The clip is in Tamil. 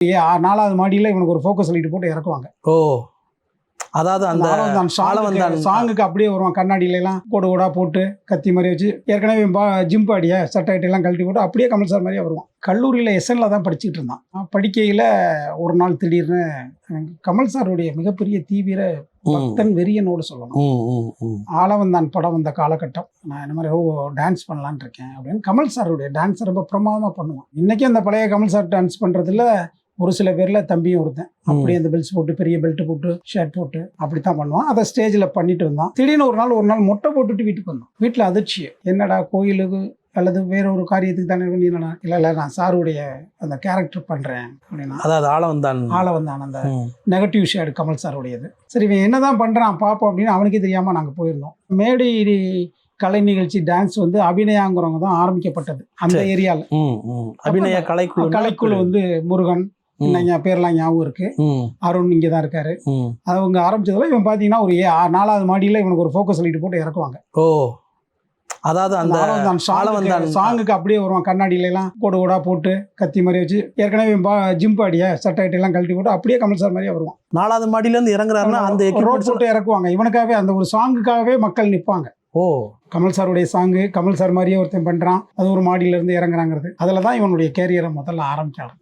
4வது மாடியில் இவனுக்கு ஒரு ஃபோக்கஸ் லைட் போட்டு இறக்குவாங்க. ஓ, அதாவது அந்த சாங்குக்கு அப்படியே வருவான். கண்ணாடியிலாம் கோடா போட்டு கத்தி மாதிரி வச்சு, ஏற்கனவே ஜிம் பாடியை சட்டைட்டெல்லாம் கழட்டி போட்டு அப்படியே கமல் சார் மாதிரியே வருவான். கல்லூரியில் எஸ்என்ல தான் படிச்சுட்டு இருந்தான். படிக்கையில் ஒரு நாள் திடீர்னு கமல் சாருடைய மிகப்பெரிய தீவிர பக்தன் வெறியனோடு சொல்லணும். ஆளவந்தான் படம் வந்த காலகட்டம். நான் இந்த மாதிரி டான்ஸ் பண்ணலான் இருக்கேன் அப்படின்னு. கமல் சாருடைய டான்ஸ் ரொம்ப பிரமாதமாக பண்ணுவான். இன்றைக்கி அந்த பழைய கமல் சார் டான்ஸ் பண்ணுறதுல ஒரு சில பேரில் தம்பியும் ஒருத்தன் அப்படியே அந்த பெல்ட்ஸ் போட்டு பெரிய பெல்ட் போட்டு ஷர்ட் போட்டு அப்படித்தான் பண்ணுவான். அதை ஸ்டேஜில் பண்ணிட்டு இருந்தான். திடீர்னு ஒரு நாள் மொட்டை போட்டுட்டு வீட்டுக்கு வந்தான். வீட்டில் அதிர்ச்சி, என்னடா கோயிலுக்கு அல்லது வேற ஒரு காரியத்துக்கு தானே நீ இல்லை நான் சாருடைய அந்த கேரக்டர் பண்ணுறேன் அப்படின்னா, அதாவது ஆளவந்தான் அந்த நெகட்டிவ் ஷேடு கமல் சாருடையது. சரி இவன் என்னதான் பண்ணுறான் பார்ப்போம் அப்படின்னு அவனுக்கே தெரியாமல் நாங்கள் போயிருந்தோம். மேடை கலை நிகழ்ச்சி டான்ஸ் வந்து அபிநயாங்கிறவங்க தான் ஆரம்பிக்கப்பட்டது அந்த ஏரியாவில். அபிநய கலைக்குழு முருகன் பேர்லாம் ஞாபகம் இருக்கு. அருண் இங்கே தான் இருக்காரு. அவங்க ஆரம்பிச்சதுல இவன் பார்த்தீங்கன்னா ஒரு 4வது மாடியில் இவனுக்கு ஒரு ஃபோக்கஸ் லைட் போட்டு இறக்குவாங்க. ஓ, அதாவது அந்த சாங்குக்கு அப்படியே வருவான். கண்ணாடியிலாம் கோடா போட்டு கத்தி மாதிரி வச்சு, ஏற்கனவே ஜிம் பாடியை சட்டைட்டெல்லாம் கழட்டி போட்டு அப்படியே கமல் சார் மாதிரியே வருவான். 4வது மாடியிலேருந்து இறங்குறாருன்னா அந்த ரோட் போட்டு இறக்குவாங்க. இவனுக்காகவே அந்த ஒரு சாங்குக்காகவே மக்கள் நிற்பாங்க. ஓ, கமல் சாருடைய சாங்கு, கமல் சார் மாதிரியே ஒருத்தன் பண்ணுறான், அது ஒரு மாடியிலேருந்து இறங்குறாங்கிறது. அதில் தான் இவனுடைய கேரியரை முதல்ல ஆரம்பிச்சான்.